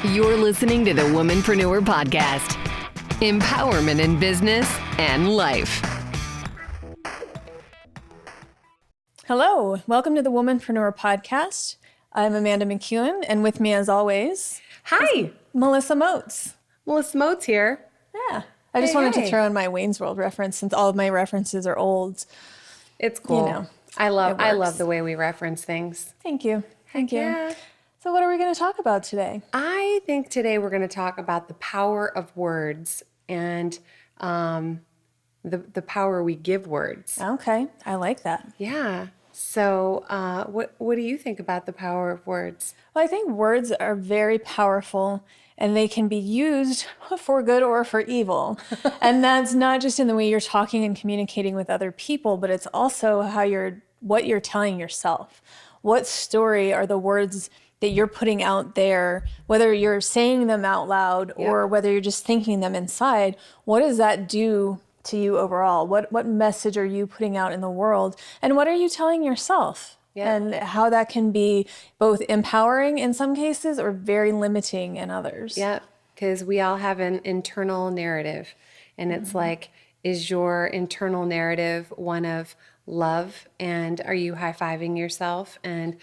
You're listening to the Womanpreneur podcast. Empowerment in business and life. Hello, welcome to the Womanpreneur podcast. I'm Amanda McEwen, and with me as always, Hi, Melissa Moats. Melissa Moats here. Yeah, I just wanted to throw in my Wayne's World reference since all of my references are old. It's cool. You know, I love the way we reference things. Thank you. Thank you. Yeah. So what are we going to talk about today? I think today we're going to talk about the power of words and the power we give words. Okay, I like that. Yeah. So what do you think about the power of words? Well, I think words are very powerful and they can be used for good or for evil. And that's not just in the way you're talking and communicating with other people, but it's also what you're telling yourself. What story are the words that you're putting out there, whether you're saying them out loud or whether you're just thinking them inside? What does that do to you overall? What message are you putting out in the world? And what are you telling yourself? Yeah. And how that can be both empowering in some cases or very limiting in others. Yeah, because we all have an internal narrative. And it's like, is your internal narrative one of love? And are you high-fiving yourself? And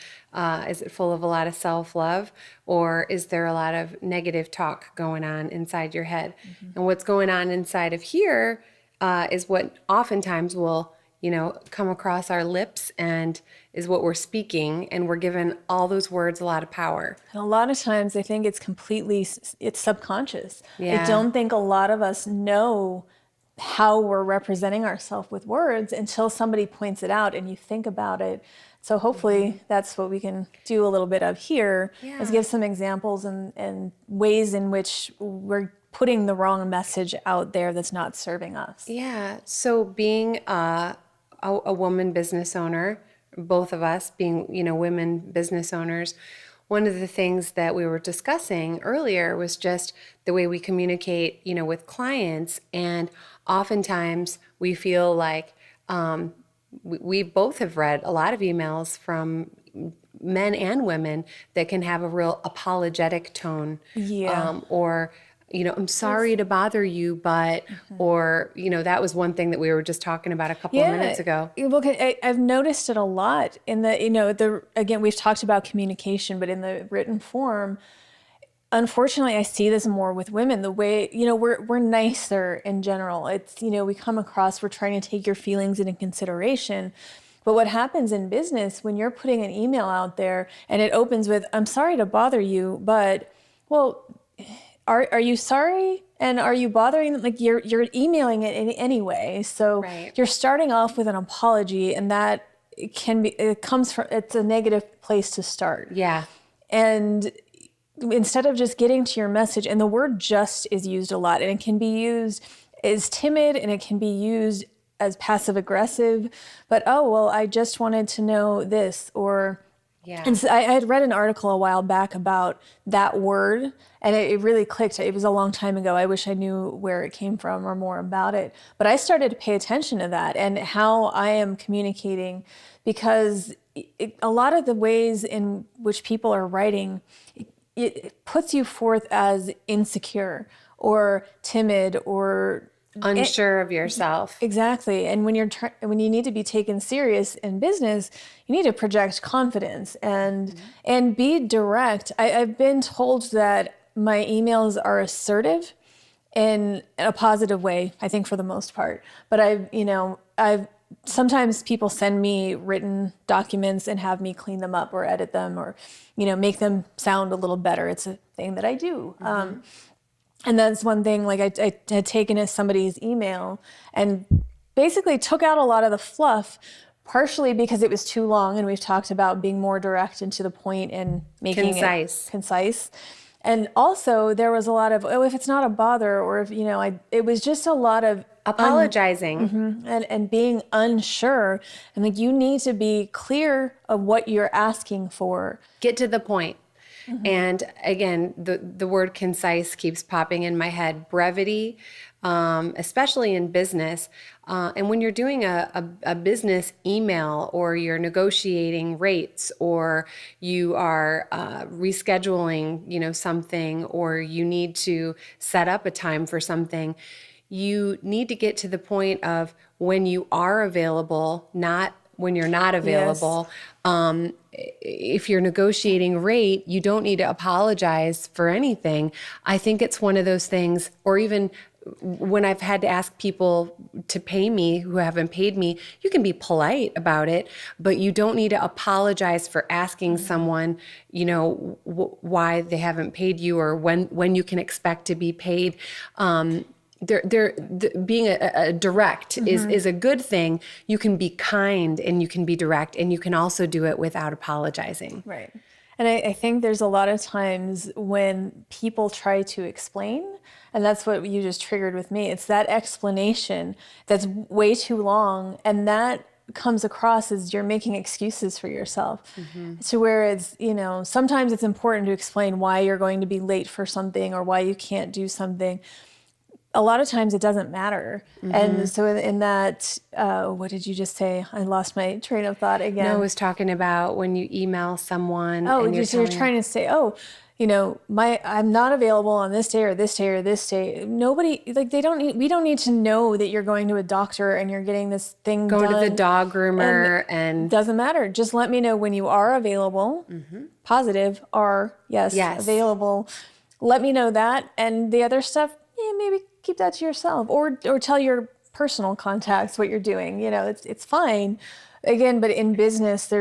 is it full of a lot of self-love? Or is there a lot of negative talk going on inside your head? And what's going on inside of here is what oftentimes will, come across our lips and is what we're speaking. And we're giving all those words a lot of power. And a lot of times I think it's subconscious. Yeah. I don't think a lot of us know how we're representing ourselves with words until somebody points it out and you think about it. So hopefully that's what we can do a little bit of here, is give some examples and ways in which we're putting the wrong message out there that's not serving us. Yeah. So being a woman business owner, both of us being, women business owners, one of the things that we were discussing earlier was just the way we communicate, with clients. And oftentimes we feel like we both have read a lot of emails from men and women that can have a real apologetic tone. Yeah. Or, I'm sorry to bother you, but, or, that was one thing that we were just talking about a couple of minutes ago. Well, I've noticed it a lot in again, we've talked about communication, but in the written form, unfortunately, I see this more with women. The way, we're nicer in general. It's, we come across, we're trying to take your feelings into consideration. But what happens in business when you're putting an email out there and it opens with, I'm sorry to bother you, but, well, are you sorry? And are you bothering them? Like you're emailing it anyway. So you're starting off with an apology, and that it's a negative place to start. Yeah. And instead of just getting to your message, and the word just is used a lot, and it can be used as timid and it can be used as passive aggressive, but I just wanted to know this, or and so I had read an article a while back about that word, and it really clicked. It was a long time ago. I wish I knew where it came from or more about it. But I started to pay attention to that and how I am communicating, because a lot of the ways in which people are writing, it puts you forth as insecure or timid or unsure of yourself. Exactly. And when you need to be taken serious in business, you need to project confidence and be direct. I've been told that my emails are assertive in a positive way, I think, for the most part. But I've sometimes people send me written documents and have me clean them up or edit them or, make them sound a little better. It's a thing that I do. And that's one thing, like I had taken somebody's email and basically took out a lot of the fluff, partially because it was too long, and we've talked about being more direct and to the point and making it concise. And also there was a lot of, if it's not a bother, or if, it was just a lot of apologizing and being unsure. And like, you need to be clear of what you're asking for. Get to the point. And again, the word concise keeps popping in my head. Brevity, especially in business. And when you're doing a business email, or you're negotiating rates, or you are rescheduling, something, or you need to set up a time for something, you need to get to the point of when you are available, not when you're not available. Yes. If you're negotiating rate, you don't need to apologize for anything. I think it's one of those things, or even when I've had to ask people to pay me who haven't paid me, you can be polite about it, but you don't need to apologize for asking someone, why they haven't paid you, or when you can expect to be paid. Being a direct is a good thing. You can be kind and you can be direct, and you can also do it without apologizing. Right. And I think there's a lot of times when people try to explain, and that's what you just triggered with me. It's that explanation that's way too long, and that comes across as you're making excuses for yourself. So whereas, sometimes it's important to explain why you're going to be late for something or why you can't do something. A lot of times it doesn't matter. And so in that, what did you just say? I lost my train of thought again. No, I was talking about when you email someone. Oh, and you're trying to say, I'm not available on this day or this day or this day. Nobody, we don't need to know that you're going to a doctor and you're getting this thing done. Go to the dog groomer and doesn't matter. Just let me know when you are available. Positive are yes, available. Let me know that. And the other stuff, maybe keep that to yourself, or tell your personal contacts what you're doing. It's fine. Again, but in business,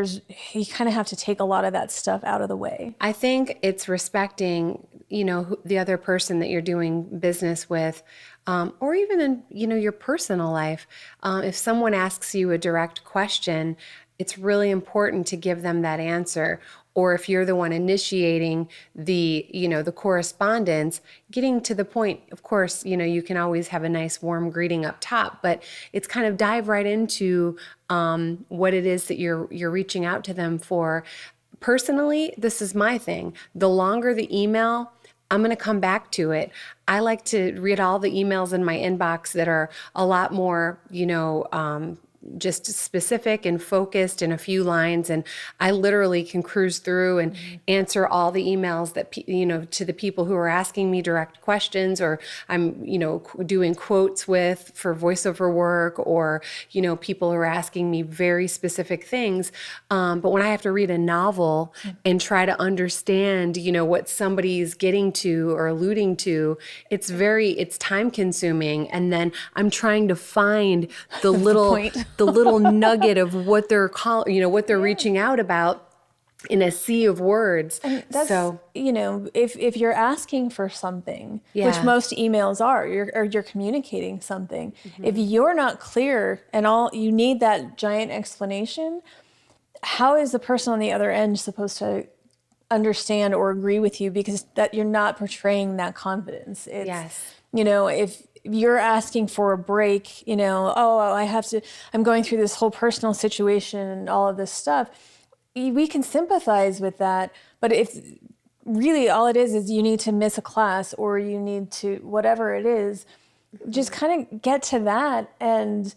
you kind of have to take a lot of that stuff out of the way. I think it's respecting, the other person that you're doing business with, or even in, your personal life. If someone asks you a direct question, it's really important to give them that answer. Or if you're the one initiating the correspondence, getting to the point, of course, you can always have a nice warm greeting up top, but it's kind of dive right into what it is that you're reaching out to them for. Personally, this is my thing. The longer the email, I'm going to come back to it. I like to read all the emails in my inbox that are a lot more, just specific and focused in a few lines. And I literally can cruise through and answer all the emails that, to the people who are asking me direct questions, or I'm, doing quotes with for voiceover work, or, people who are asking me very specific things. But when I have to read a novel and try to understand, what somebody's getting to or alluding to, it's time consuming. And then I'm trying to find the little nugget of what they're what they're reaching out about in a sea of words. And that's, if you're asking for something, which most emails are, you're communicating something. If you're not clear and all you need that giant explanation, how is the person on the other end supposed to understand or agree with you? Because that you're not portraying that confidence. If you're asking for a break, I'm going through this whole personal situation and all of this stuff, we can sympathize with that. But if really all it is you need to miss a class, or you need to, whatever it is, just kind of get to that. And,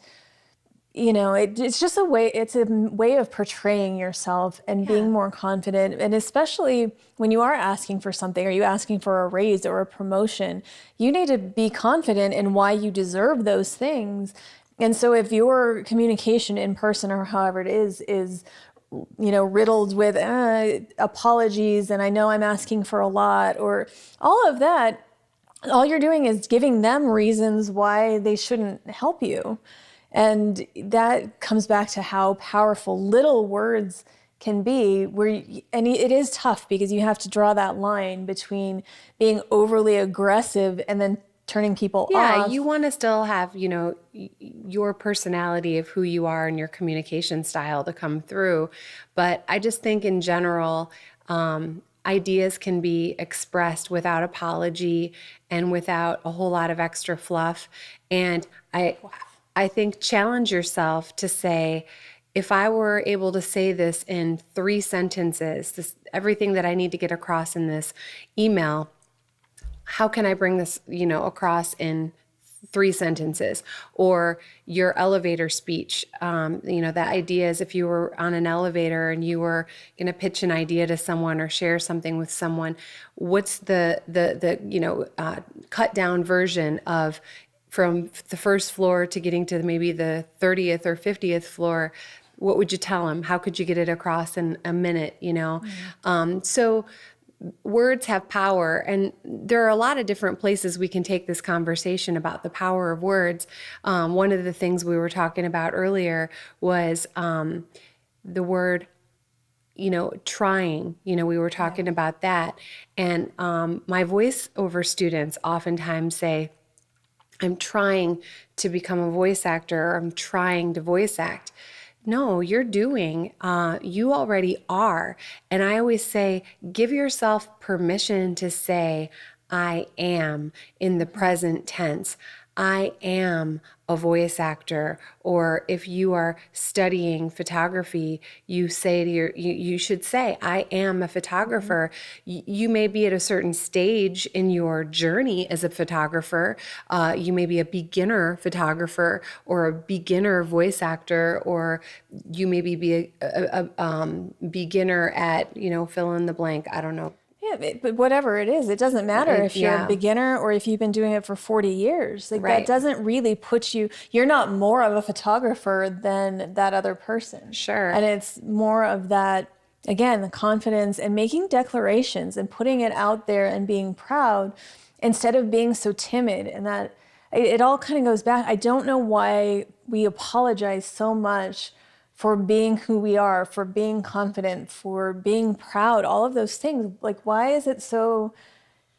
it's just a way of portraying yourself and being more confident. And especially when you are asking for something, or you asking for a raise or a promotion, you need to be confident in why you deserve those things. And so if your communication in person, or however it is riddled with apologies, and I know I'm asking for a lot, or all of that, all you're doing is giving them reasons why they shouldn't help you. And that comes back to how powerful little words can be, and it is tough because you have to draw that line between being overly aggressive and then turning people off. Yeah, you want to still have, your personality of who you are and your communication style to come through. But I just think in general, ideas can be expressed without apology and without a whole lot of extra fluff. And I think challenge yourself to say, if I were able to say this in 3 sentences, everything that I need to get across in this email, how can I bring this, across in 3 sentences? Or your elevator speech, the idea is if you were on an elevator and you were going to pitch an idea to someone or share something with someone, what's the cut down version of from the first floor to getting to maybe the 30th or 50th floor? What would you tell them? How could you get it across in a minute, So words have power, and there are a lot of different places we can take this conversation about the power of words. One of the things we were talking about earlier was the word, trying. We were talking about that. And my voiceover students oftentimes say, I'm trying to become a voice actor, or I'm trying to voice act. No, you're doing. You already are. And I always say, give yourself permission to say, I am in the present tense. I am a voice actor. Or if you are studying photography, you say to you should say, I am a photographer. You may be at a certain stage in your journey as a photographer. You may be a beginner photographer or a beginner voice actor, or you maybe be a beginner at, fill in the blank. I don't know. Yeah, but whatever it is, it doesn't matter if you're a beginner or if you've been doing it for 40 years. Like that doesn't really put you're not more of a photographer than that other person. Sure. And it's more of that, again, the confidence and making declarations and putting it out there and being proud instead of being so timid. And that it all kind of goes back. I don't know why we apologize so much for being who we are, for being confident, for being proud, all of those things. Like, why is it so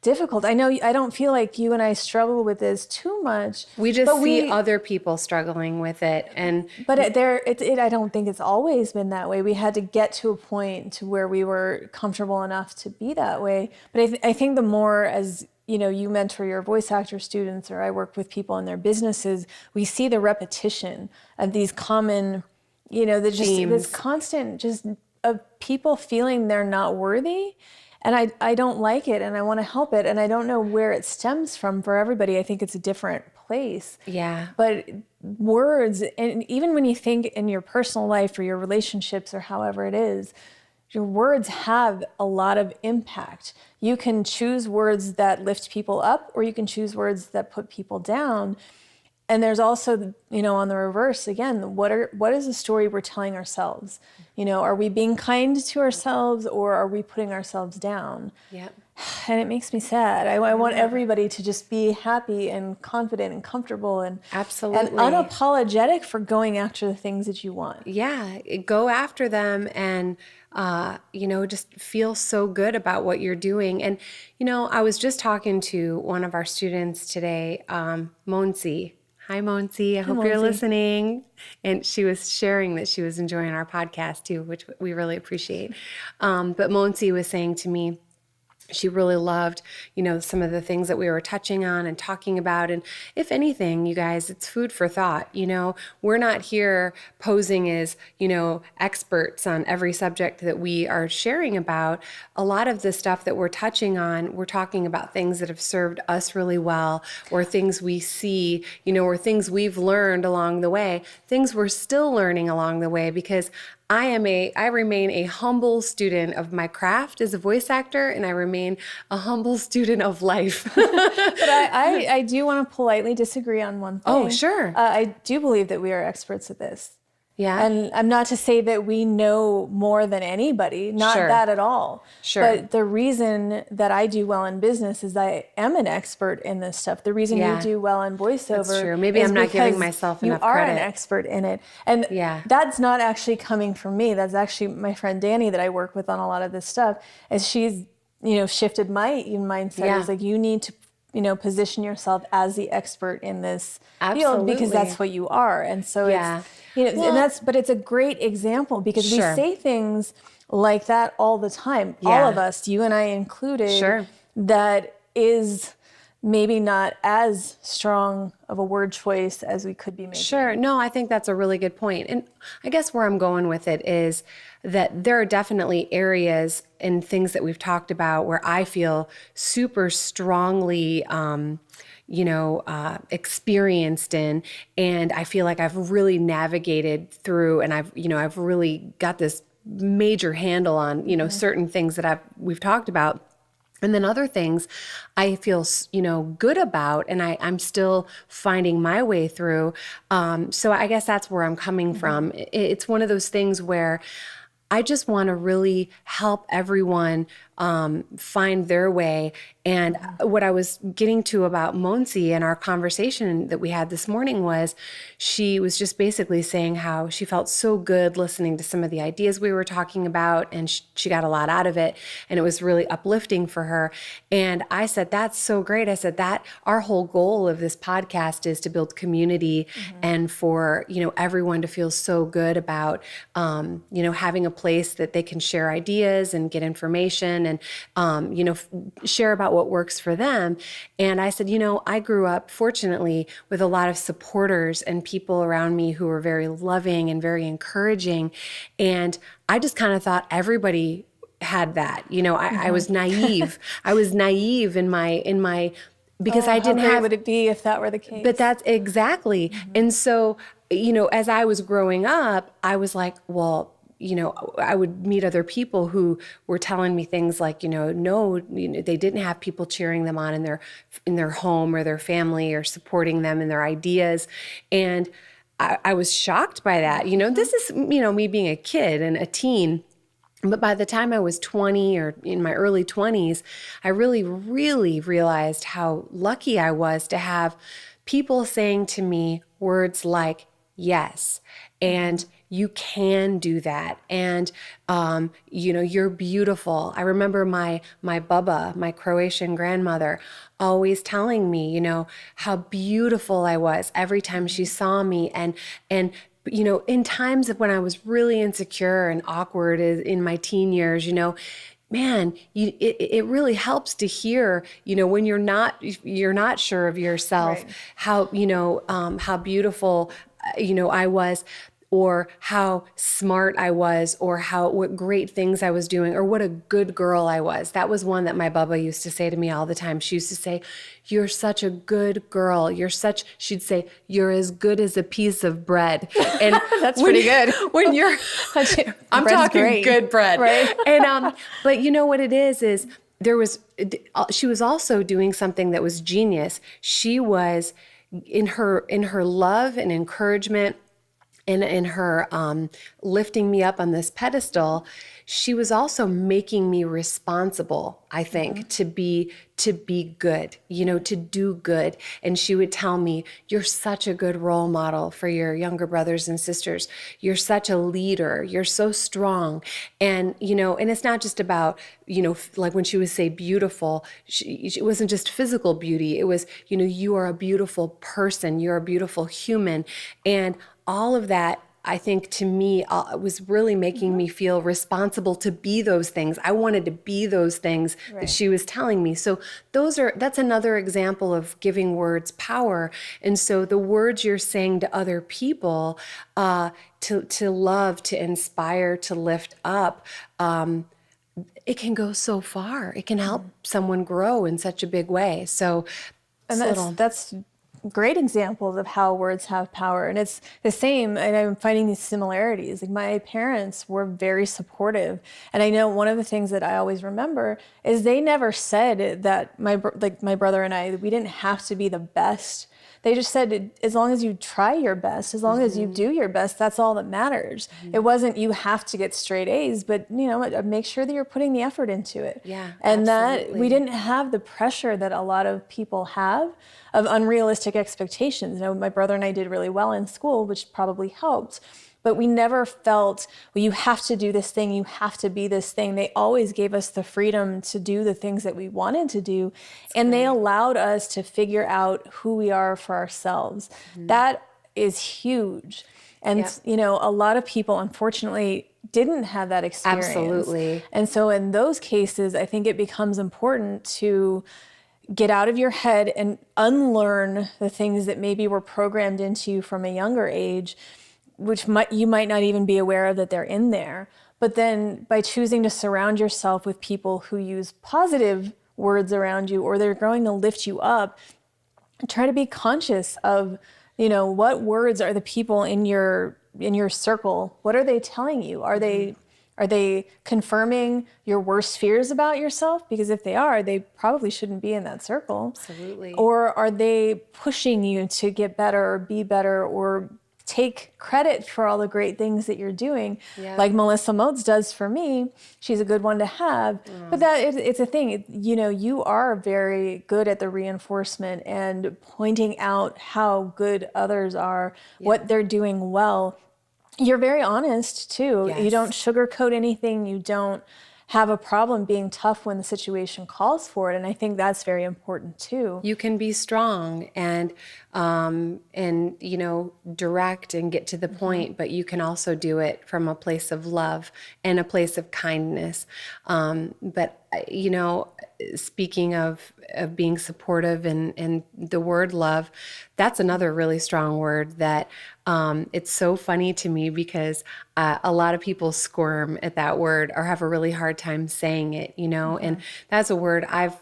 difficult? I know I don't feel like you and I struggle with this too much. We just see other people struggling with it. But I don't think it's always been that way. We had to get to a point to where we were comfortable enough to be that way. But I think the more as you mentor your voice actor students, or I work with people in their businesses, we see the repetition of these common this constant just of people feeling they're not worthy. And I don't like it, and I want to help it. And I don't know where it stems from for everybody. I think it's a different place. Yeah. But words, and even when you think in your personal life or your relationships or however it is, your words have a lot of impact. You can choose words that lift people up, or you can choose words that put people down. And there's also, on the reverse, again, what is the story we're telling ourselves? Are we being kind to ourselves, or are we putting ourselves down? Yeah. And it makes me sad. I want everybody to just be happy and confident and comfortable and absolutely and unapologetic for going after the things that you want. Yeah, go after them and just feel so good about what you're doing. And I was just talking to one of our students today, Monsi. Hi, Monsi. I hope you're listening. And she was sharing that she was enjoying our podcast too, which we really appreciate. But Monsi was saying to me, she really loved, some of the things that we were touching on and talking about. And if anything, you guys, it's food for thought. We're not here posing as, experts on every subject that we are sharing about. A lot of the stuff that we're touching on, we're talking about things that have served us really well, or things we see, or things we've learned along the way, things we're still learning along the way, because I remain a humble student of my craft as a voice actor, and I remain a humble student of life. But I do want to politely disagree on one thing. Oh, sure. I do believe that we are experts at this. Yeah. And I'm not to say that we know more than anybody, not Sure. that at all. Sure. But the reason that I do well in business is I am an expert in this stuff. The reason you do well in voiceover That's true. Maybe is I'm not giving because myself enough you are credit. an expert in it. And that's not actually coming from me. That's actually my friend Danny that I work with on a lot of this stuff. As she's, shifted my mindset. Is like, you need to position yourself as the expert in this field, because that's what you are. And so but it's a great example, because we say things like that all the time. All of us, you and I included, that is maybe not as strong of a word choice as we could be making. Sure. No, I think that's a really good point. And I guess where I'm going with it is that there are definitely areas and things that we've talked about where I feel super strongly, experienced in, and I feel like I've really navigated through, and I've really got this major handle on, certain things that we've talked about. And then other things I feel, good about, and I'm still finding my way through. So I guess that's where I'm coming from. It's one of those things where I just want to really help everyone find their way. And what I was getting to about Monsi and our conversation that we had this morning was she was just basically saying how she felt so good listening to some of the ideas we were talking about, and she got a lot out of it, and it was really uplifting for her. And I said, that's so great. I said that our whole goal of this podcast is to build community and for, everyone to feel so good about, having a place that they can share ideas and get information and, share about what works for them. And I said, I grew up fortunately with a lot of supporters and people around me who were very loving and very encouraging. And I just kind of thought everybody had that. I was naive. I was naive in my because I didn't how great have. would it be if that were the case? But that's exactly. And so, as I was growing up, I was like, well, I would meet other people who were telling me things like, no, they didn't have people cheering them on in their home or their family or supporting them in their ideas. And I was shocked by that. This is, me being a kid and a teen. But by the time I was 20 or in my early 20s, I really, really realized how lucky I was to have people saying to me words like, yes, and you can do that. And, you're beautiful. I remember my Baba, my Croatian grandmother, always telling me, how beautiful I was every time she saw me. And in times of when I was really insecure and awkward in my teen years, man, it really helps to hear, when you're not sure of yourself, Right. how beautiful, I was, or how smart I was, or what great things I was doing, or what a good girl I was. That was one that my Bubba used to say to me all the time. She used to say, "You're such a good girl. She'd say, "You're as good as a piece of bread." And That's pretty good. When you're, I'm Bread's talking great. good bread. Right. And, but you know what it is she was also doing something that was genius. She was in her love and encouragement, and in her lifting me up on this pedestal, she was also making me responsible, I think, to be good, to do good. And she would tell me, "You're such a good role model for your younger brothers and sisters. You're such a leader. You're so strong." And, and it's not just about, like when she would say beautiful, it wasn't just physical beauty. It was, you are a beautiful person. You're a beautiful human. And all of that, I think, to me, was really making me feel responsible to be those things. I wanted to be those things that she was telling me. So that's another example of giving words power. And so the words you're saying to other people, to love, to inspire, to lift up, it can go so far. It can help someone grow in such a big way. So, and that's great examples of how words have power. And it's the same, and I'm finding these similarities. Like my parents were very supportive. And I know one of the things that I always remember is they never said that my brother and I, we didn't have to be the best. They just said, as long as you try your best, as long as you do your best, that's all that matters. It wasn't you have to get straight A's, but make sure that you're putting the effort into it. Yeah, and absolutely. that we didn't have the pressure that a lot of people have of unrealistic expectations. My brother and I did really well in school, which probably helped. But we never felt, well, you have to do this thing, you have to be this thing. They always gave us the freedom to do the things that we wanted to do. And they allowed us to figure out who we are for ourselves. That is huge. And, a lot of people, unfortunately, didn't have that experience. Absolutely. And so in those cases, I think it becomes important to get out of your head and unlearn the things that maybe were programmed into you from a younger age, which you might not even be aware of that they're in there. But then by choosing to surround yourself with people who use positive words around you, or they're going to lift you up, try to be conscious of, what words are the people in your circle? What are they telling you? Are they confirming your worst fears about yourself? Because if they are, they probably shouldn't be in that circle. Absolutely. Or are they pushing you to get better or be better or take credit for all the great things that you're doing, like Melissa Moats does for me? She's a good one to have. But it's a thing. You are very good at the reinforcement and pointing out how good others are, what they're doing well. You're very honest too. Yes. You don't sugarcoat anything. You don't have a problem being tough when the situation calls for it. And I think that's very important too. You can be strong and direct and get to the point, but you can also do it from a place of love and a place of kindness. But speaking of being supportive and the word love, that's another really strong word that it's so funny to me because a lot of people squirm at that word or have a really hard time saying it, and that's a word I've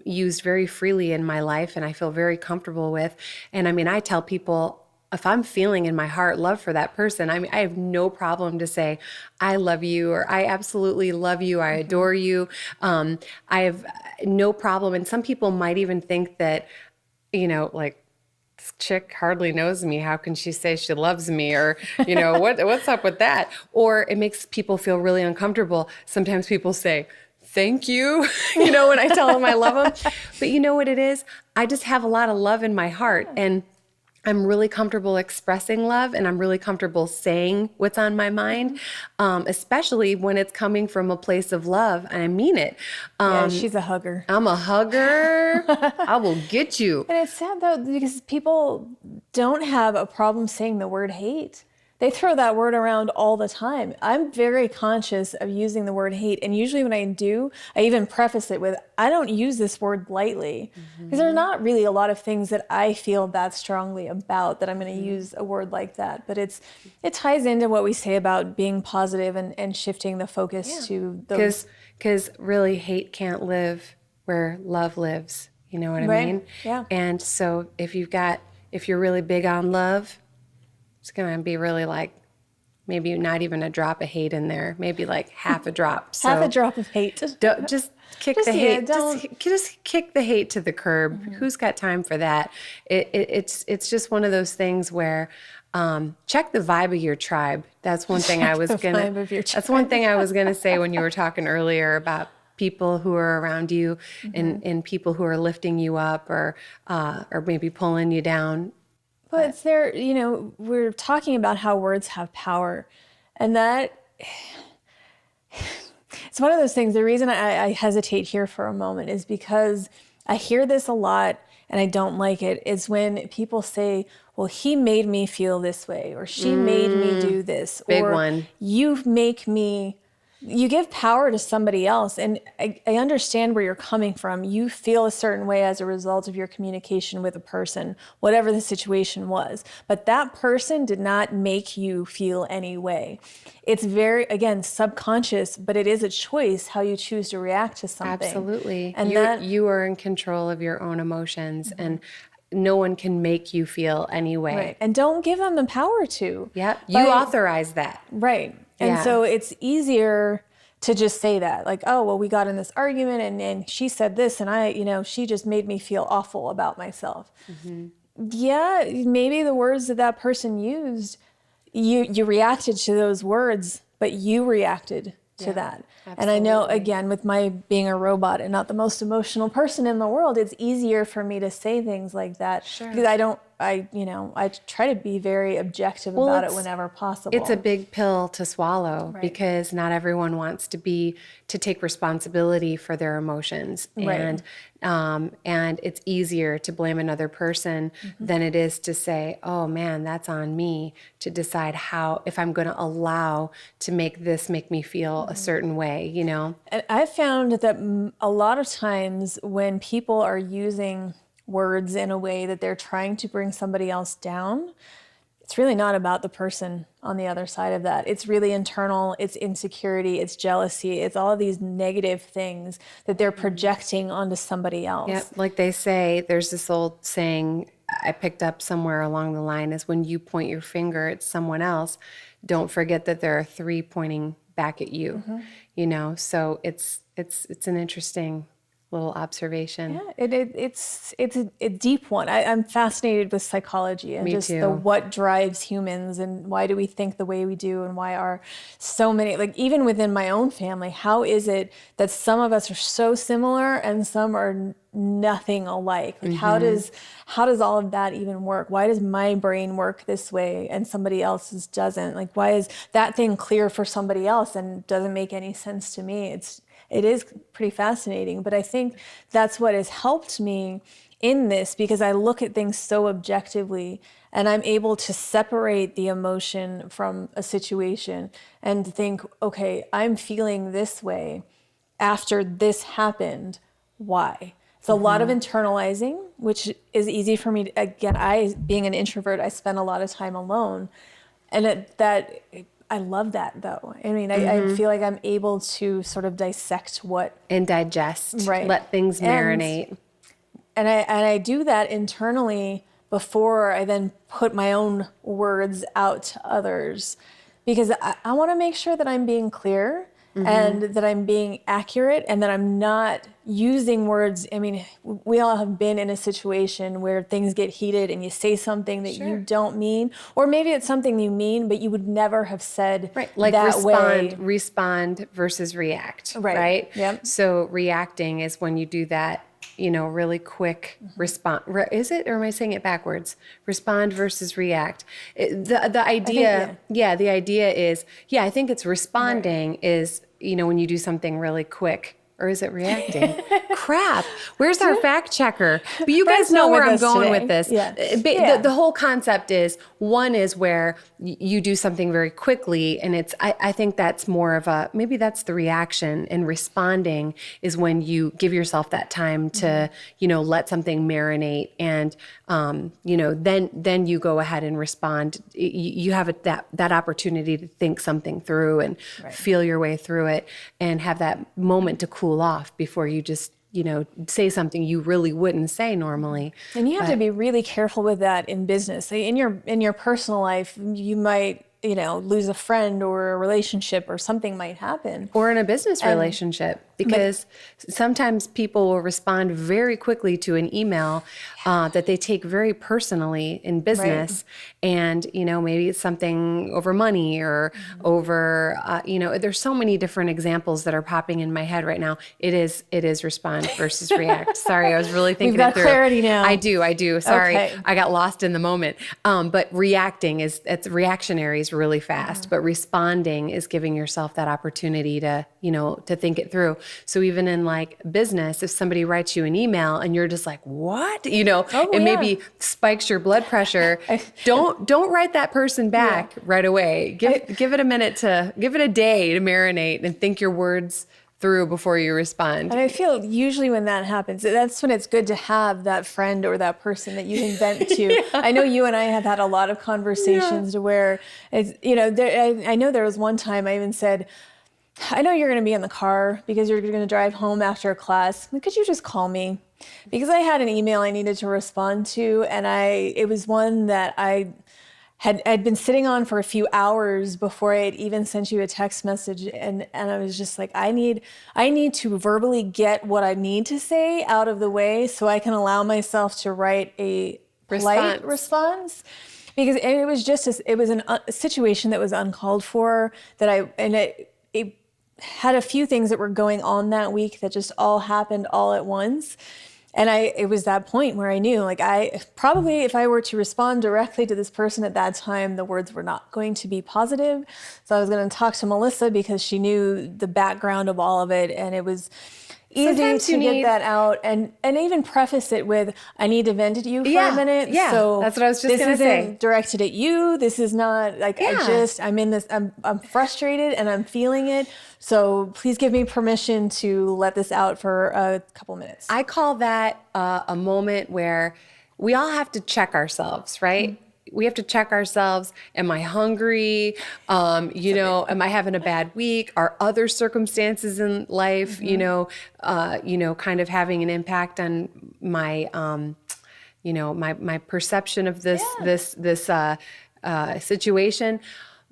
used very freely in my life and I feel very comfortable with. And I tell people, if I'm feeling in my heart love for that person, I have no problem to say, I love you, or I absolutely love you, I adore you. I have no problem. And some people might even think that, like, this chick hardly knows me. How can she say she loves me? Or, what's up with that? Or it makes people feel really uncomfortable. Sometimes people say, thank you, when I tell them I love them. But you know what it is? I just have a lot of love in my heart. And I'm really comfortable expressing love, and I'm really comfortable saying what's on my mind, especially when it's coming from a place of love, and I mean it. She's a hugger. I'm a hugger. I will get you. And it's sad though, because people don't have a problem saying the word hate. They throw that word around all the time. I'm very conscious of using the word hate. And usually when I do, I even preface it with, I don't use this word lightly. Because there are not really a lot of things that I feel that strongly about that I'm going to use a word like that. But it ties into what we say about being positive and shifting the focus to those. Because really hate can't live where love lives. You know what I mean? Yeah. And so if you're really big on love, it's going to be really like maybe not even a drop of hate in there, maybe like half a drop. So half a drop of hate. Just kick the hate. Just kick the hate to the curb. Who's got time for that? It's just one of those things where check the vibe of your tribe. That's one thing I was That's one thing I was gonna say when you were talking earlier about people who are around you and people who are lifting you up or maybe pulling you down. But it's there, we're talking about how words have power, and that it's one of those things. The reason I hesitate here for a moment is because I hear this a lot and I don't like it. Is when people say, well, he made me feel this way, or she made me do this, Big or one. You give power to somebody else. And I understand where you're coming from. You feel a certain way as a result of your communication with a person, whatever the situation was. But that person did not make you feel any way. It's very, again, subconscious, but it is a choice how you choose to react to something. Absolutely. And you are in control of your own emotions, and no one can make you feel any way. Right. And don't give them the power to. Yep. You authorize that. Right. And so it's easier to just say that, like, oh, well, we got in this argument and she said this and she just made me feel awful about myself. Yeah, maybe the words that person used, you reacted to those words, but you reacted to that. Absolutely. And I know, again, with my being a robot and not the most emotional person in the world, it's easier for me to say things like that because I I try to be very objective about it whenever possible. It's a big pill to swallow because not everyone wants to take responsibility for their emotions. And it's easier to blame another person than it is to say, oh man, that's on me to decide if I'm going to allow to make me feel a certain way, you know? And I've found that a lot of times when people are using words in a way that they're trying to bring somebody else down, it's really not about the person on the other side of that. It's really internal, it's insecurity, it's jealousy, it's all of these negative things that they're projecting onto somebody else. Yeah, like they say, there's this old saying I picked up somewhere along the line is when you point your finger at someone else, don't forget that there are 3 pointing back at you. You know, so it's an interesting little observation. Yeah, it's a deep one. I'm fascinated with psychology and Me just too. the what drives humans and why do we think the way we do and why are so many, like even within my own family, how is it that some of us are so similar and some are nothing alike? Like how does all of that even work? Why does my brain work this way and somebody else's doesn't? Like why is that thing clear for somebody else and doesn't make any sense to me? It is pretty fascinating, but I think that's what has helped me in this because I look at things so objectively and I'm able to separate the emotion from a situation and think, okay, I'm feeling this way after this happened. Why? It's a lot of internalizing, which is easy for me. Again, being an introvert, I spend a lot of time alone. And I love that though. I mean, I feel like I'm able to sort of dissect and digest, right. Let things marinate. And I do that internally before I then put my own words out to others, because I want to make sure that I'm being clear and that I'm being accurate and that I'm not using words. I mean, we all have been in a situation where things get heated and you say something that you don't mean, or maybe it's something you mean, but you would never have said like that way. Respond versus react, Right. right? Yep. So reacting is when you do that, you know, really quick response. Is it, or am I saying it backwards? Respond versus react. The idea, the idea is, I think it's responding is, you know, when you do something really quick. Or is it reacting? Crap. Where's our fact checker? But you guys know where I'm going with this. Yeah. The whole concept is, one is where you do something very quickly, and I think that's more of maybe that's the reaction, and responding is when you give yourself that time to, you know, let something marinate, and, you know, then you go ahead and respond. You have that opportunity to think something through and feel your way through it and have that moment to cool off before you just, you know, say something you really wouldn't say normally. And you have to be really careful with that in business. In your personal life, you might, you know, lose a friend or a relationship or something might happen. Or in a business relationship, because sometimes people will respond very quickly to an email that they take very personally in business. And, you know, maybe it's something over money or over, you know, there's so many different examples that are popping in my head right now. It is respond versus react. Sorry, I was really thinking it through. We've got clarity now. I do. Sorry, Okay. I got lost in the moment. But reacting it's reactionary is really fast, but responding is giving yourself that opportunity to, you know, to think it through. So even in like business, if somebody writes you an email and you're just like, what? You know, it maybe spikes your blood pressure. Don't write that person back right away. Give it a minute give it a day to marinate and think your words through before you respond. And I feel usually when that happens, that's when it's good to have that friend or that person that you can vent to. I know you and I have had a lot of conversations to where it's, you know, I know there was one time I even said, I know you're going to be in the car because you're going to drive home after a class. Could you just call me? Because I had an email I needed to respond to, and it was one that I'd been sitting on for a few hours before I had even sent you a text message, and I was just like, I need to verbally get what I need to say out of the way so I can allow myself to write a polite response. Because it was just a situation that was uncalled for, it had a few things that were going on that week that just all happened all at once. And it was that point where I knew, like, if I were to respond directly to this person at that time, the words were not going to be positive. So I was going to talk to Melissa because she knew the background of all of it. And it was easy Sometimes to get that out and even preface it with, I need to vent at you for a minute. Yeah, so that's what I was just going to say. This isn't directed at you. This is not like, I'm in this, I'm frustrated and I'm feeling it. So please give me permission to let this out for a couple minutes. I call that a moment where we all have to check ourselves, right? Mm-hmm. We have to check ourselves. Am I hungry? Am I having a bad week? Are other circumstances in life, kind of having an impact on my, my perception of this situation?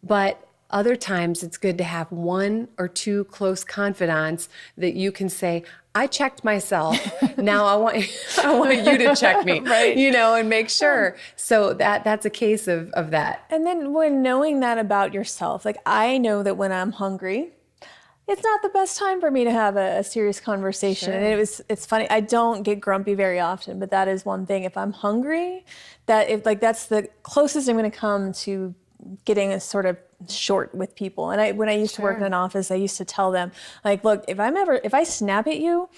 But other times it's good to have one or two close confidants that you can say, I checked myself. Now I want you to check me, right. And make sure. So that's a case of that. And then when knowing that about yourself, like I know that when I'm hungry, it's not the best time for me to have a serious conversation. Sure. And it's funny. I don't get grumpy very often, but that is one thing. If I'm hungry, that's the closest I'm going to come to getting a sort of short with people. And when I used to work in an office, I used to tell them, like, look, if I snap at you,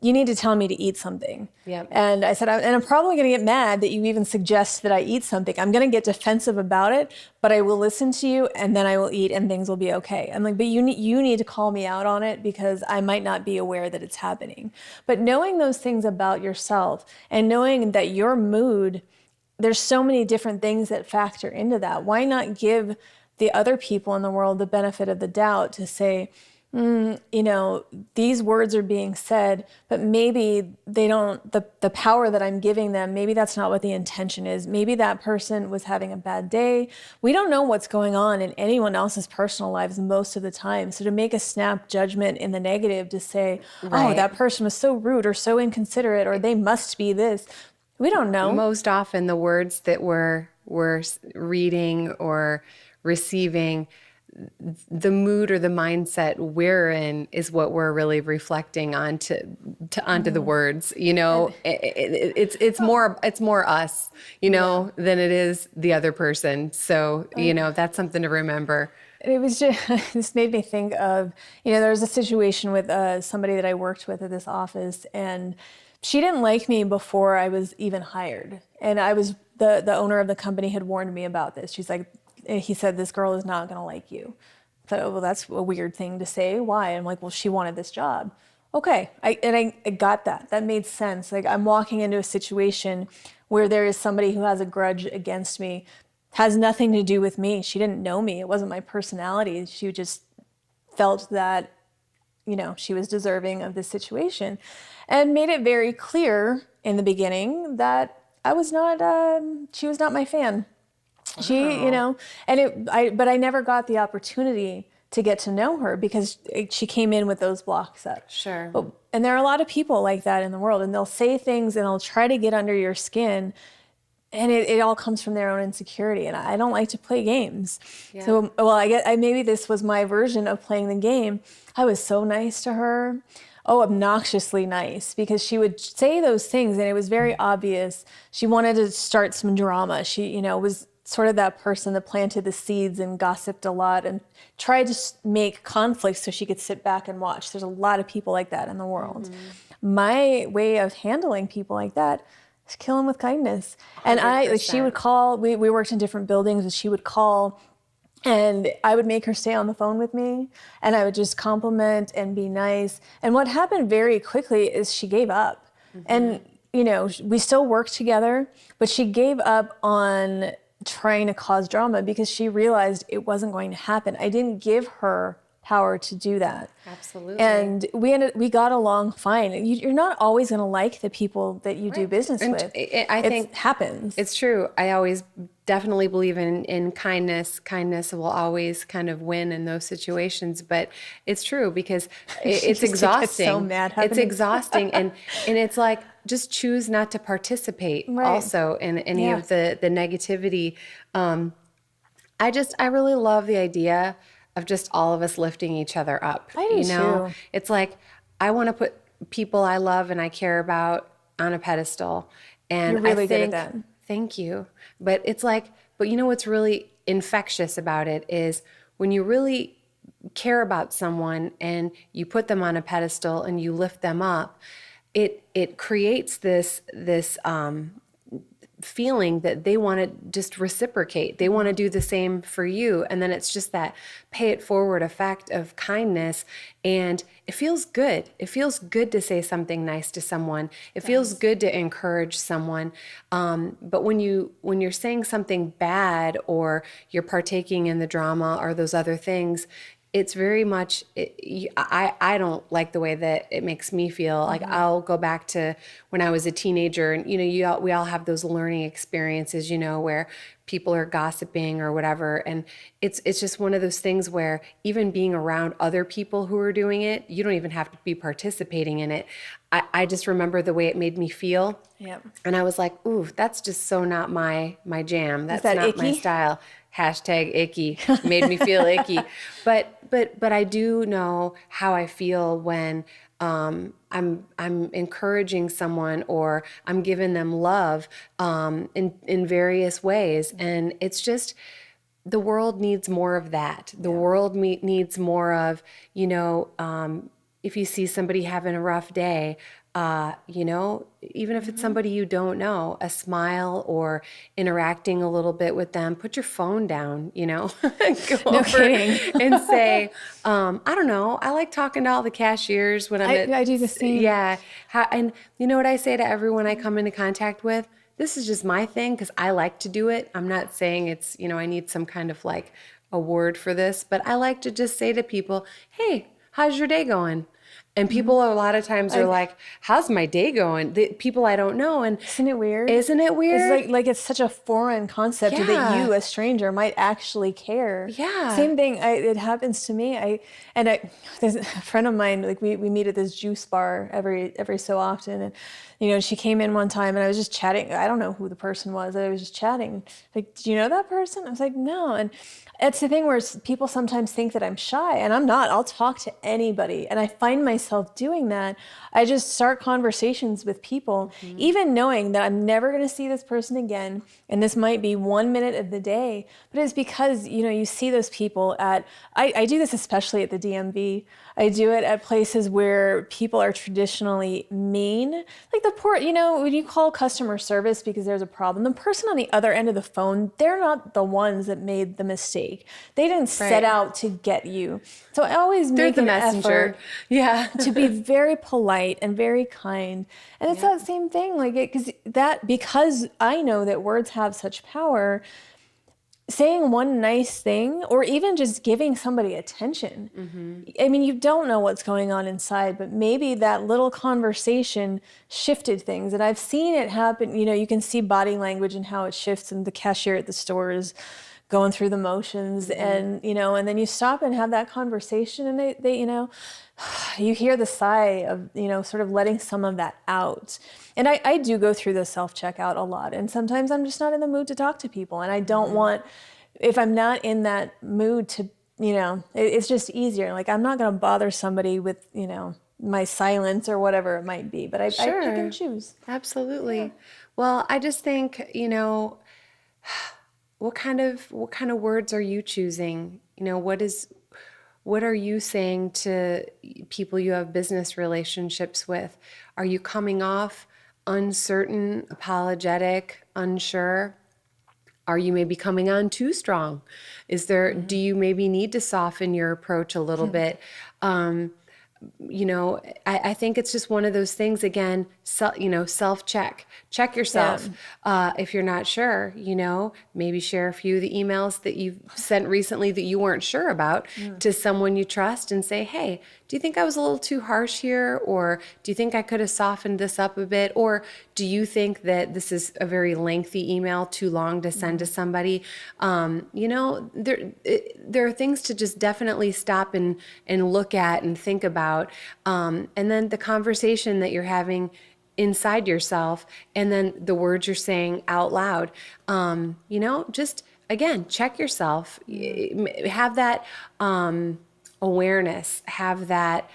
you need to tell me to eat something. Yep. And I said, I'm probably going to get mad that you even suggest that I eat something. I'm going to get defensive about it, but I will listen to you and then I will eat and things will be okay. I'm like, but you need to call me out on it because I might not be aware that it's happening. But knowing those things about yourself and knowing that your mood, there's so many different things that factor into that. Why not give the other people in the world the benefit of the doubt to say, these words are being said, but maybe they don't, the power that I'm giving them, maybe that's not what the intention is. Maybe that person was having a bad day. We don't know what's going on in anyone else's personal lives most of the time. So to make a snap judgment in the negative to say, right. Oh, that person was so rude or so inconsiderate, or they must be this. We don't know. Most often the words that we're reading or receiving, the mood or the mindset we're in is what we're really reflecting onto the words. It's more us, than it is the other person. So, that's something to remember. It was this made me think of, there was a situation with somebody that I worked with at this office, and she didn't like me before I was even hired. And I was, the owner of the company had warned me about this. She's like, he said, this girl is not going to like you. I thought, well, that's a weird thing to say. Why? I'm like, well, she wanted this job. Okay. I got that. That made sense. Like, I'm walking into a situation where there is somebody who has a grudge against me, has nothing to do with me. She didn't know me. It wasn't my personality. She just felt that, she was deserving of this situation, and made it very clear in the beginning that she was not my fan. She, but I never got the opportunity to get to know her because she came in with those blocks up. Sure. And there are a lot of people like that in the world, and they'll say things and they'll try to get under your skin, and it all comes from their own insecurity. And I don't like to play games. Yeah. So, maybe this was my version of playing the game. I was so nice to her. Oh, obnoxiously nice, because she would say those things and it was very obvious. She wanted to start some drama. She, was sort of that person that planted the seeds and gossiped a lot and tried to make conflict so she could sit back and watch. There's a lot of people like that in the world. Mm-hmm. My way of handling people like that is kill them with kindness. 100%. And she would call, we worked in different buildings, and she would call and I would make her stay on the phone with me, and I would just compliment and be nice. And what happened very quickly is she gave up. Mm-hmm. And, we still worked together, but she gave up on trying to cause drama because she realized it wasn't going to happen. I didn't give her power to do that. Absolutely. And we got along fine. You're not always going to like the people that you do business with. I think it happens. It's true. I always definitely believe in kindness. Kindness will always kind of win in those situations, but it's true because it's exhausting. So mad. It's exhausting. and it's like, just choose not to participate also in any of the negativity. I really love the idea of just all of us lifting each other up. I do too. It's like, I want to put people I love and I care about on a pedestal. And You're really I think, good at that. thank you. But it's like, but you know what's really infectious about it is when you really care about someone and you put them on a pedestal and you lift them up, it creates this feeling that they want to just reciprocate. They want to do the same for you. And then it's just that pay it forward effect of kindness. And it feels good. It feels good to say something nice to someone. It feels good to encourage someone. But when you're saying something bad or you're partaking in the drama or those other things, it's very much, I don't like the way that it makes me feel. Like I'll go back to when I was a teenager and, we all have those learning experiences, where people are gossiping or whatever. And it's just one of those things where even being around other people who are doing it, you don't even have to be participating in it. I just remember the way it made me feel. Yep. And I was like, ooh, that's just so not my jam. That's that not my icky? style. Hashtag icky. Made me feel icky. But I do know how I feel when I'm encouraging someone or I'm giving them love in various ways. And it's just, the world needs more of that. The world needs more of, if you see somebody having a rough day, even if it's somebody you don't know, a smile or interacting a little bit with them, put your phone down, go over kidding. and say, I don't know, I like talking to all the cashiers when I do the same. Yeah. And you know what I say to everyone I come into contact with? This is just my thing because I like to do it. I'm not saying it's, I need some kind of like award for this, but I like to just say to people, hey, how's your day going? And people a lot of times are like, how's my day going? The people I don't know. And Isn't it weird? Isn't it weird? It's like it's such a foreign concept that Yeah. you, a stranger, might actually care. Yeah. Same thing. It happens to me. There's a friend of mine. Like we meet at this juice bar every so often, and she came in one time, and I was just chatting. I don't know who the person was. I was just chatting. Like, do you know that person? I was like, no. And it's the thing where people sometimes think that I'm shy, and I'm not. I'll talk to anybody, and I find myself doing that. I just start conversations with people, even knowing that I'm never going to see this person again, and this might be 1 minute of the day, but it's because, you see those people I do this especially at the DMV. I do it at places where people are traditionally mean. Like the poor, when you call customer service because there's a problem, the person on the other end of the phone, they're not the ones that made the mistake. They didn't set out to get you. So I always make the an messenger. effort to be very polite and very kind. And it's that same thing, because I know that words have such power. Saying one nice thing or even just giving somebody attention. I mean, you don't know what's going on inside, but maybe that little conversation shifted things. And I've seen it happen. You can see body language and how it shifts, and the cashier at the store is going through the motions and then you stop and have that conversation, and they you hear the sigh of, sort of letting some of that out. And I do go through the self-checkout a lot. And sometimes I'm just not in the mood to talk to people. And I don't want, if I'm not in that mood to, it's just easier. Like, I'm not going to bother somebody with, my silence or whatever it might be. But I pick and choose. Absolutely. Yeah. Well, I just think, what kind of words are you choosing? What are you saying to people you have business relationships with? Are you coming off uncertain, apologetic, unsure? Are you maybe coming on too strong? Do you maybe need to soften your approach a little bit? I think it's just one of those things, again, self-check. Check yourself. If you're not sure, maybe share a few of the emails that you've sent recently that you weren't sure about to someone you trust and say, hey, do you think I was a little too harsh here? Or do you think I could have softened this up a bit? Or do you think that this is a very lengthy email, too long to send to somebody? There are things to just definitely stop and look at and think about. And then the conversation that you're having inside yourself, and then the words you're saying out loud, just, again, check yourself, have that awareness, have that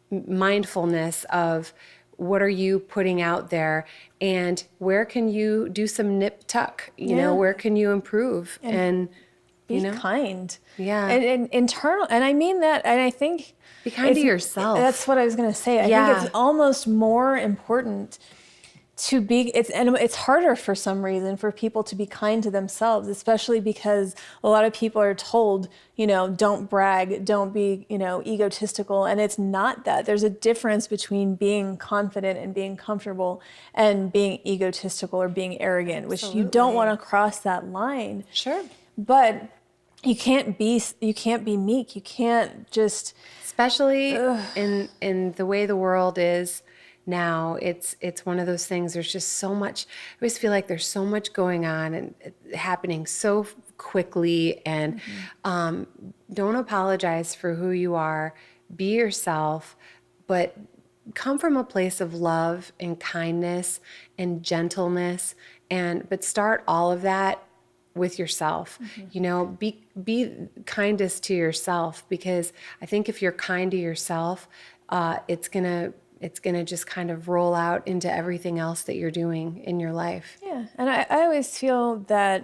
mindfulness of what are you putting out there, and where can you do some nip tuck, you know, where can you improve and be you know, kind. Yeah. And internal, and I mean that, and I think be kind to yourself. That's what I was going to say. I think it's almost more important to be, and it's harder for some reason for people to be kind to themselves, especially because a lot of people are told, you know, don't brag, don't be, you know, egotistical. And it's not that. There's a difference between being confident and being comfortable and being egotistical or being arrogant, which you don't want to cross that line. Sure. But you can't be meek. You can't just, especially in the way the world is now. It's one of those things. There's just so much. I always feel like there's so much going on and happening so quickly. And don't apologize for who you are. Be yourself, but come from a place of love and kindness and gentleness. But start all of that with yourself. You know, be kindest to yourself, because I think if you're kind to yourself, it's gonna just kind of roll out into everything else that you're doing in your life. Yeah. And I always feel that,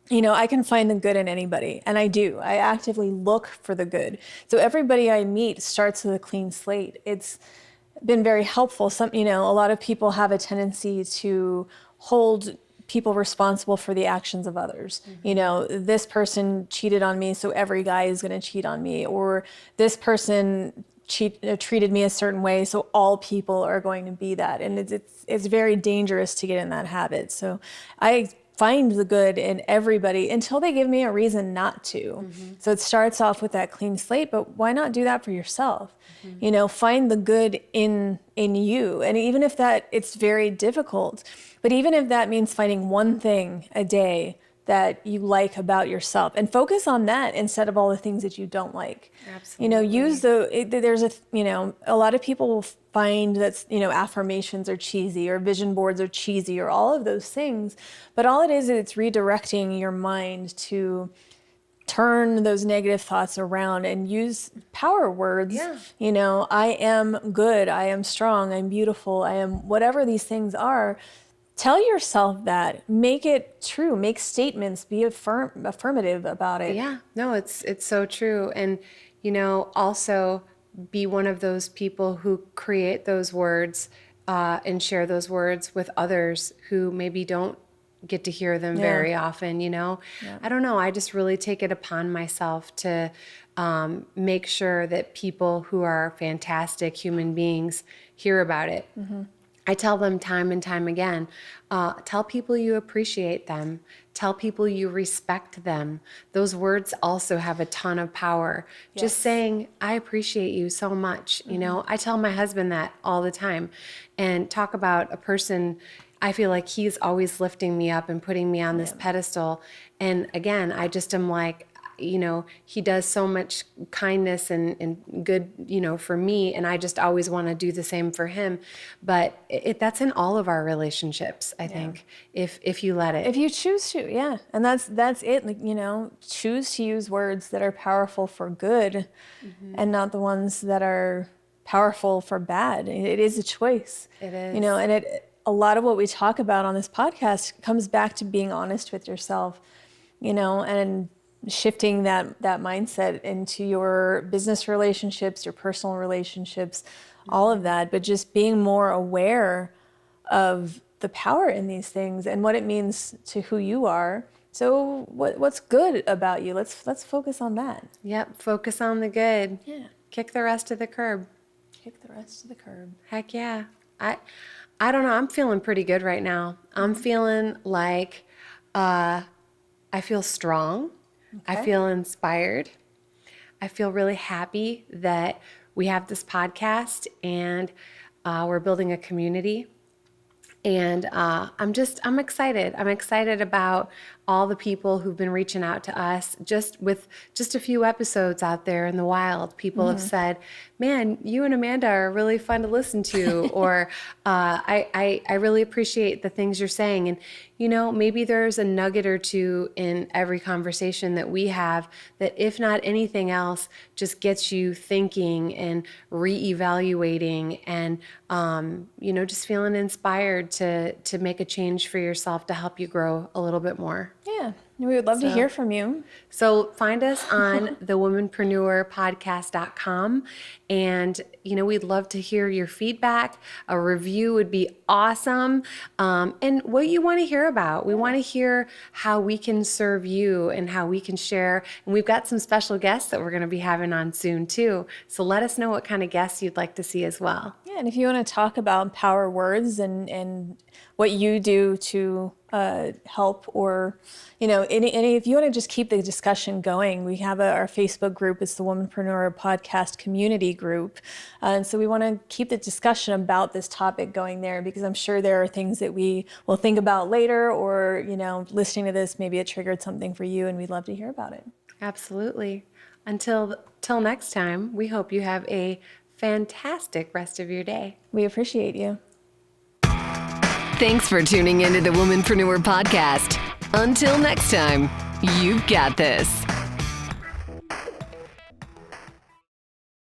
you know, I can find the good in anybody, and I do. I actively look for the good. So everybody I meet starts with a clean slate. It's been very helpful. You know, a lot of people have a tendency to hold people responsible for the actions of others. You know, this person cheated on me, so every guy is going to cheat on me, or this person treated me a certain way, so all people are going to be that. And it's very dangerous to get in that habit. So I find the good in everybody until they give me a reason not to. So it starts off with that clean slate, but why not do that for yourself? You know, find the good in you. And even if that, it's very difficult, but even if that means finding one thing a day that you like about yourself, and focus on that instead of all the things that you don't like. Absolutely. You know, there's a lot of people will find that, you know, affirmations are cheesy, or vision boards are cheesy, or all of those things. But all it is it's redirecting your mind to turn those negative thoughts around and use power words. Yeah. You know, I am good, I am strong, I'm beautiful, I am whatever these things are. Tell yourself that. Make it true. Make statements. Be affirmative about it. Yeah, no, it's so true. And, you know, also be one of those people who create those words and share those words with others who maybe don't get to hear them very often, you know? I don't know. I just really take it upon myself to make sure that people who are fantastic human beings hear about it. I tell them time and time again, tell people you appreciate them. Tell people you respect them. Those words also have a ton of power. Yes. Just saying, I appreciate you so much. You know, I tell my husband that all the time, and talk about a person. I feel like he's always lifting me up and putting me on this pedestal. And again, I just am like, you know, he does so much kindness and good, you know, for me. And I just always want to do the same for him. But that's in all of our relationships, I think, if you let it. If you choose to, yeah. And that's it. Like, you know, choose to use words that are powerful for good and not the ones that are powerful for bad. It is a choice. It is. You know, and a lot of what we talk about on this podcast comes back to being honest with yourself, you know, and shifting that mindset into your business relationships, your personal relationships, all of that, but just being more aware of the power in these things and what it means to who you are. So what's good about you? Let's focus on that. Yep, focus on the good. Yeah. Kick the rest to the curb. Kick the rest to the curb. Heck yeah. I don't know. I'm feeling pretty good right now. I'm feeling like I feel strong. Okay. I feel inspired. I feel really happy that we have this podcast and we're building a community. And I'm excited. I'm excited about all the people who've been reaching out to us just with just a few episodes out there in the wild. People have said, man, you and Amanda are really fun to listen to, or I really appreciate the things you're saying. And, maybe there's a nugget or two in every conversation that we have that, if not anything else, just gets you thinking and reevaluating and, just feeling inspired to make a change for yourself to help you grow a little bit more. Yeah, we would love to hear from you. So find us on the womanpreneurpodcast.com. And, we'd love to hear your feedback. A review would be awesome. And what you want to hear about. We want to hear how we can serve you and how we can share. And we've got some special guests that we're going to be having on soon too. So let us know what kind of guests you'd like to see as well. Yeah, and if you want to talk about power words and what you do to help, or any if you want to just keep the discussion going, we have our Facebook group. It's the Womanpreneur Podcast Community Group, and so we want to keep the discussion about this topic going there, because I'm sure there are things that we will think about later, or listening to this, maybe it triggered something for you, and we'd love to hear about it. Absolutely. Till next time, we hope you have a fantastic rest of your day. We appreciate you. Thanks for tuning into the Womanpreneur Podcast. Until next time, you've got this.